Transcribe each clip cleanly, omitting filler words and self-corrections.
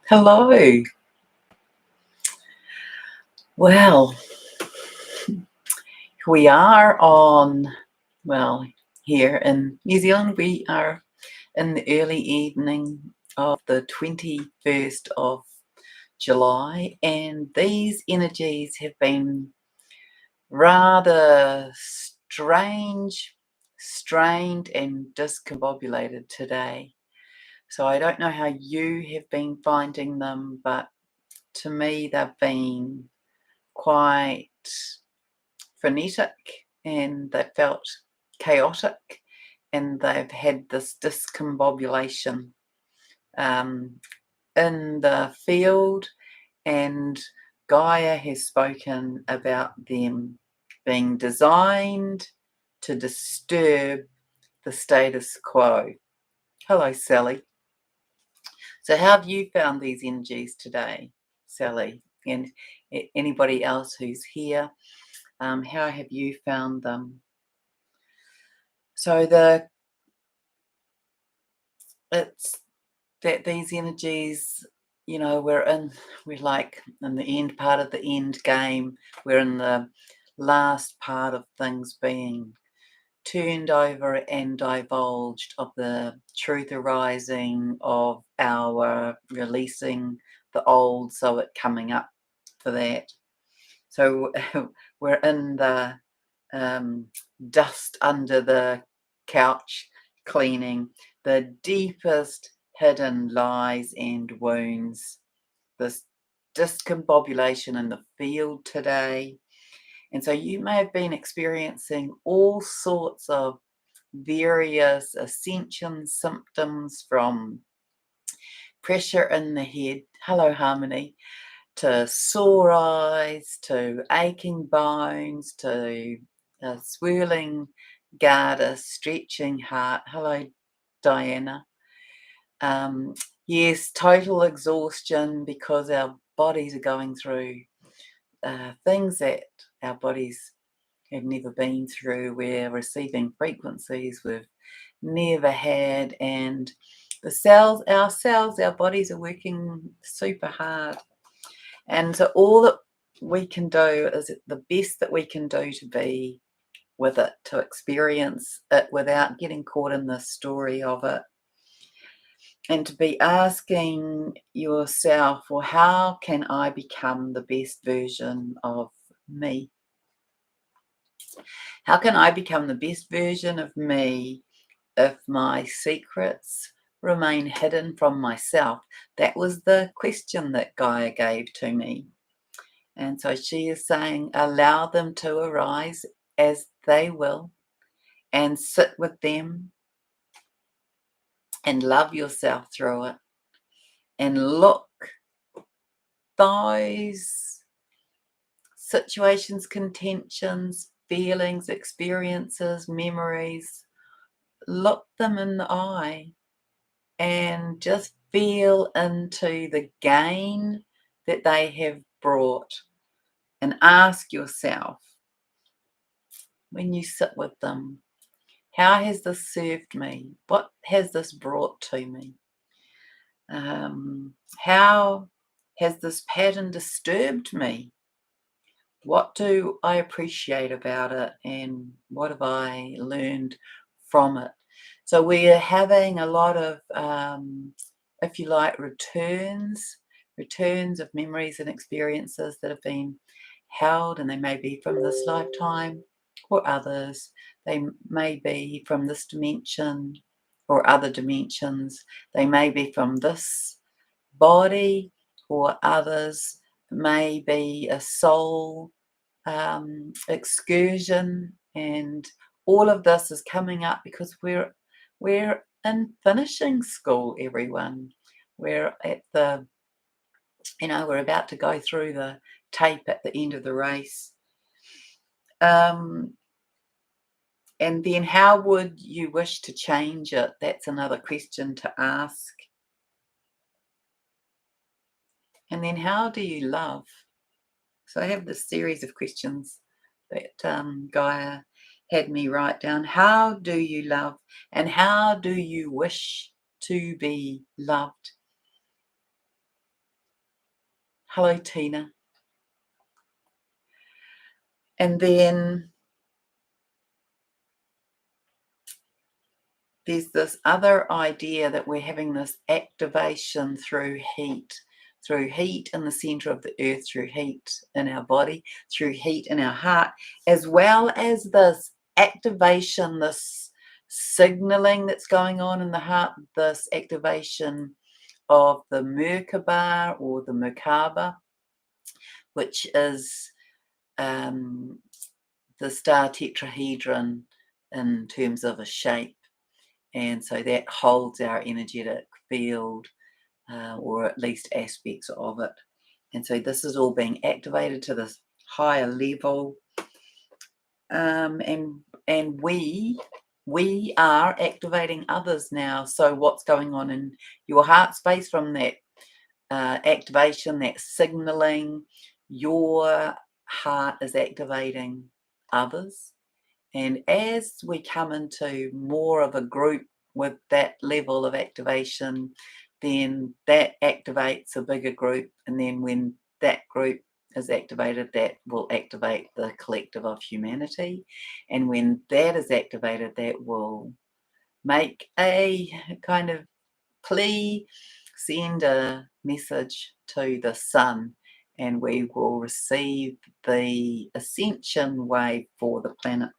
Hello. Well, we are on, well, here in New Zealand, we are in the early evening of the 21st of July, and these energies have been rather strange, strained, and discombobulated today. So I don't know how you have been finding them, but to me, they've been quite frenetic and they felt chaotic and they've had this discombobulation in the field, and Gaia has spoken about them being designed to disturb the status quo. Hello, Sally. So how have you found these energies today, Sally, and anybody else who's here? How have you found them? So it's that these energies, we're like in the end part of the end game. We're in the last part of things being turned over and divulged, of the truth arising, of our releasing the old, so it coming up for that. So we're in the dust under the couch, cleaning the deepest hidden lies and wounds, this discombobulation in the field today. And so you may have been experiencing all sorts of various ascension symptoms, from pressure in the head, hello Harmony, to sore eyes, to aching bones, to swirling garter, stretching heart. Hello, Diana. Yes, total exhaustion, because our bodies are going through things that our bodies have never been through. We're receiving frequencies we've never had, and our bodies are working super hard. And so all that we can do is the best that we can do to be with it, to experience it without getting caught in the story of it, and to be asking yourself, well, how can I become the best version of me? How can I become the best version of me if my secrets remain hidden from myself? That was the question that Gaia gave to me. And so she is saying, allow them to arise as they will, and sit with them and love yourself through it, and look those situations, contentions, feelings, experiences, memories, look them in the eye and just feel into the gain that they have brought, and ask yourself, when you sit with them, how has this served me? What has this brought to me? How has this pattern disturbed me? What do I appreciate about it, and what have I learned from it? So we're having a lot of, if you like, returns of memories and experiences that have been held, and they may be from this lifetime or others. They may be from this dimension or other dimensions. They may be from this body or others. It may be a soul excursion, and all of this is coming up because we're in finishing school, everyone. We're at the, we're about to go through the tape at the end of the race. And then how would you wish to change it? That's another question to ask. And then how do you love? So I have this series of questions that Gaia had me write down. How do you love, and how do you wish to be loved? Hello, Tina. And then there's this other idea that we're having this activation through heat in the center of the earth, through heat in our body, through heat in our heart, as well as this activation, this signaling that's going on in the heart, this activation of the Merkaba or the Merkaba, which is the star tetrahedron in terms of a shape. And so that holds our energetic field, or at least aspects of it. And so this is all being activated to this higher level. And we are activating others now. So what's going on in your heart space from that activation, that signaling, your heart is activating others. And as we come into more of a group with that level of activation, then that activates a bigger group. And then when that group is activated, that will activate the collective of humanity. And when that is activated, that will make a kind of plea, send a message to the sun, and we will receive the ascension wave for the planet.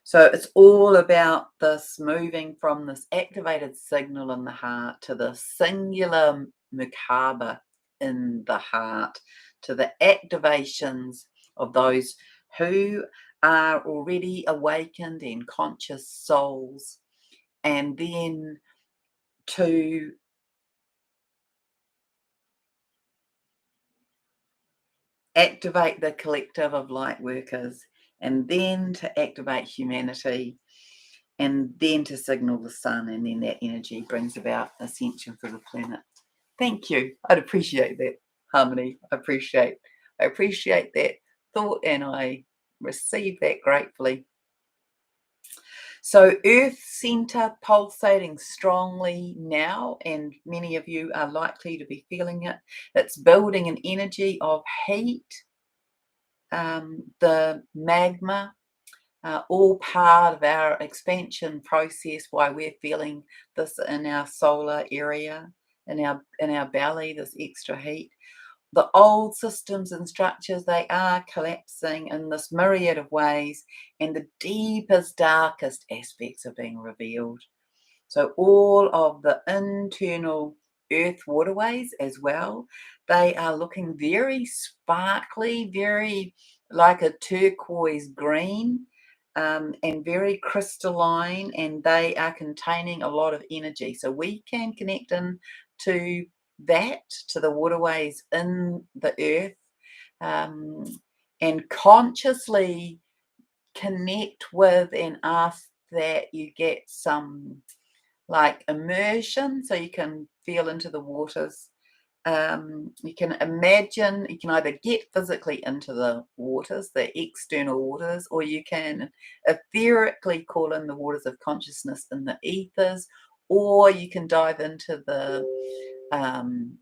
So it's all about this moving from this activated signal in the heart to the singular Merkaba in the heart, to the activations of those who are already awakened and conscious souls, and then to activate the collective of light workers, and then to activate humanity, and then to signal the sun, and then that energy brings about ascension for the planet. Thank you. I'd appreciate that, Harmony. I appreciate that thought, and I receive that gratefully. So Earth center pulsating strongly now, and many of you are likely to be feeling it. It's building an energy of heat, the magma, all part of our expansion process, why we're feeling this in our solar area, in our belly, this extra heat. The old systems and structures, they are collapsing in this myriad of ways, and the deepest, darkest aspects are being revealed. So all of the internal earth waterways as well, they are looking very sparkly, very like a turquoise green, and very crystalline, and they are containing a lot of energy. So we can connect in to that, to the waterways in the earth, and consciously connect with and ask that you get some like immersion, so you can feel into the waters. You can imagine, you can either get physically into the waters, the external waters, or you can etherically call in the waters of consciousness in the ethers, or you can dive into the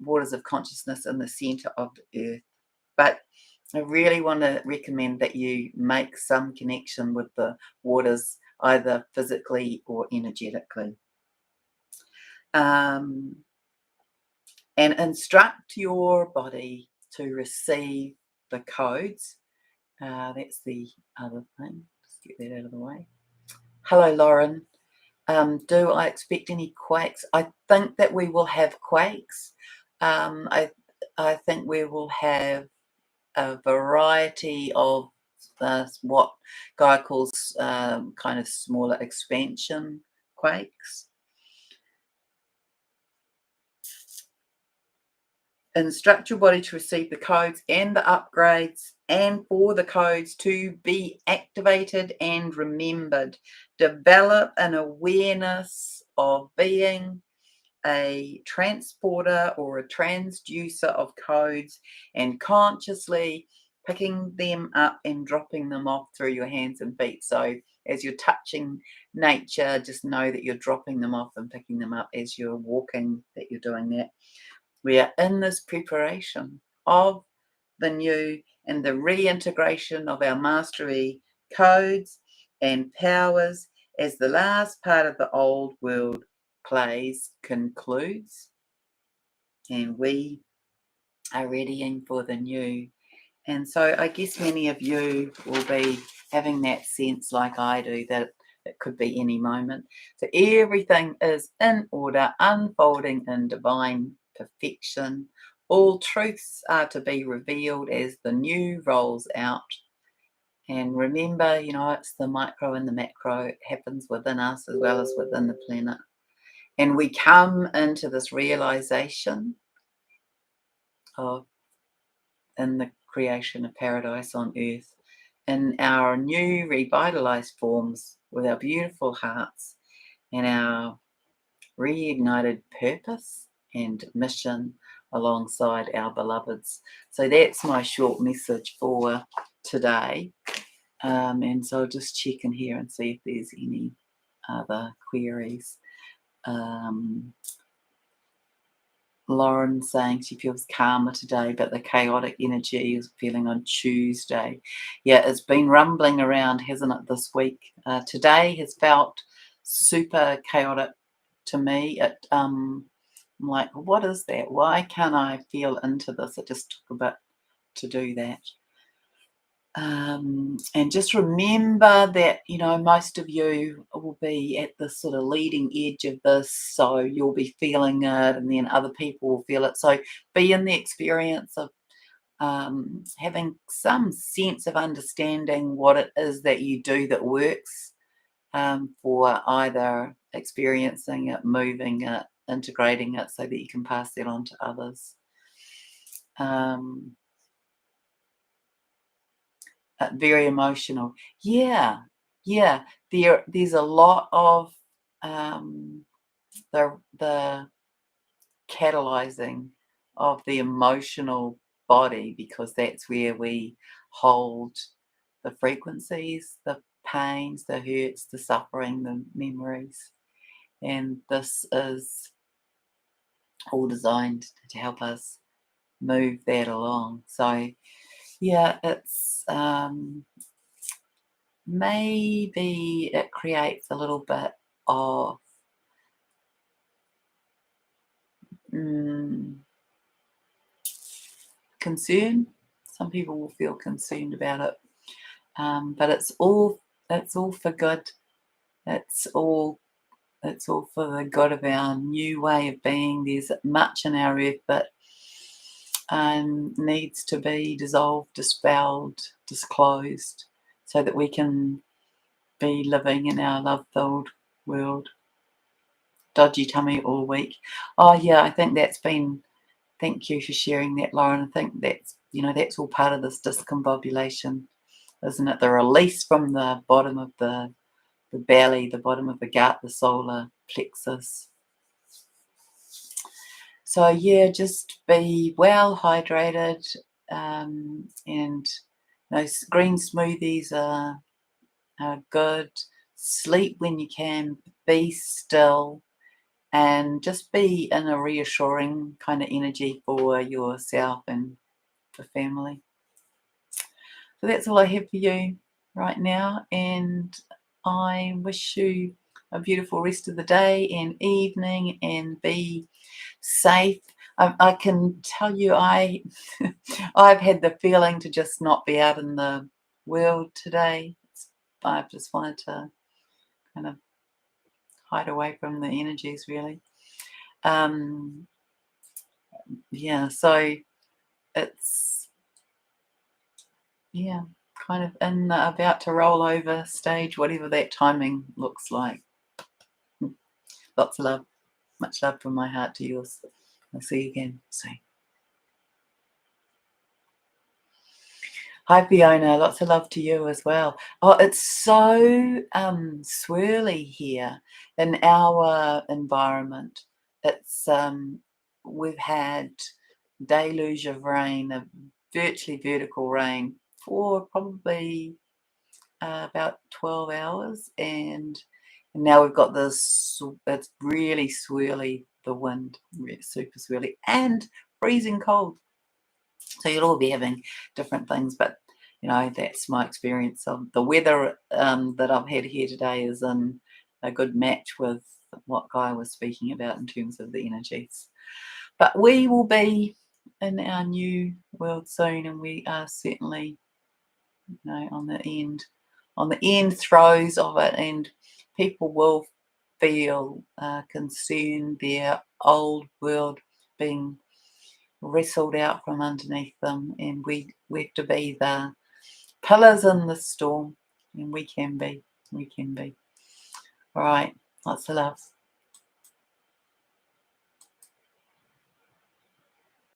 waters of consciousness in the center of the earth. But I really want to recommend that you make some connection with the waters, either physically or energetically. And instruct your body to receive the codes. That's the other thing. Just get that out of the way. Hello, Lauren. Do I expect any quakes? I think that we will have quakes. I think we will have a variety of what Gaia calls kind of smaller expansion quakes. Instruct your body to receive the codes and the upgrades, and for the codes to be activated and remembered. Develop an awareness of being a transporter or a transducer of codes, and consciously picking them up and dropping them off through your hands and feet. So as you're touching nature, just know that you're dropping them off and picking them up as you're walking, that you're doing that. We are in this preparation of the new and the reintegration of our mastery codes and powers as the last part of the old world plays concludes, and we are readying for the new. And so I guess many of you will be having that sense, like I do, that it could be any moment. So everything is in order, unfolding in divine perfection. All truths are to be revealed as the new rolls out. And remember, it's the micro and the macro. It happens within us as well as within the planet. And we come into this realization of in the creation of paradise on earth in our new revitalized forms with our beautiful hearts and our reignited purpose and mission alongside our beloveds. So that's my short message for today. And so I'll just check in here and see if there's any other queries. Lauren saying she feels calmer today, but the chaotic energy is feeling on Tuesday. Yeah, it's been rumbling around, hasn't it, this week? Today has felt super chaotic to me. I'm like, what is that? Why can't I feel into this? It just took a bit to do that. And just remember that, most of you will be at the sort of leading edge of this, so you'll be feeling it, and then other people will feel it. So be in the experience of having some sense of understanding what it is that you do that works for either experiencing it, moving it, integrating it so that you can pass that on to others. Very emotional. Yeah. There's a lot of the catalyzing of the emotional body, because that's where we hold the frequencies, the pains, the hurts, the suffering, the memories. And this is all designed to help us move that along. So yeah, it's maybe it creates a little bit of concern. Some people will feel concerned about it, but it's all for good. It's all for the good of our new way of being. There's much in our earth that needs to be dissolved, dispelled, disclosed, so that we can be living in our love-filled world. Dodgy tummy all week. Oh yeah, I think that's been. Thank you for sharing that, Lauren. I think that's all part of this discombobulation, isn't it? The release from the bottom of the belly, the bottom of the gut, the solar plexus. So yeah, just be well hydrated, and green smoothies are good. Sleep when you can. Be still. And just be in a reassuring kind of energy for yourself and for family. So that's all I have for you right now, and I wish you a beautiful rest of the day and evening, and be safe. I can tell you I've had the feeling to just not be out in the world today. I just wanted to kind of hide away from the energies, really. Yeah, so it's kind of in the about to roll over stage, whatever that timing looks like. Lots of love, much love from my heart to yours. I'll see you again soon. Hi Fiona, lots of love to you as well. Oh, it's so swirly here in our environment. It's we've had deluge of rain, a virtually vertical rain for probably about 12 hours, and now we've got this. It's really swirly the wind, super swirly and freezing cold. So you'll all be having different things, but you know, that's my experience of the weather that I've had here today is in a good match with what Guy was speaking about in terms of the energies. But we will be in our new world soon, and we are certainly, you know, on the end throes of it, and people will feel concerned, their old world being wrestled out from underneath them, and we have to be the pillars in the storm, and we can be. All right, lots of love.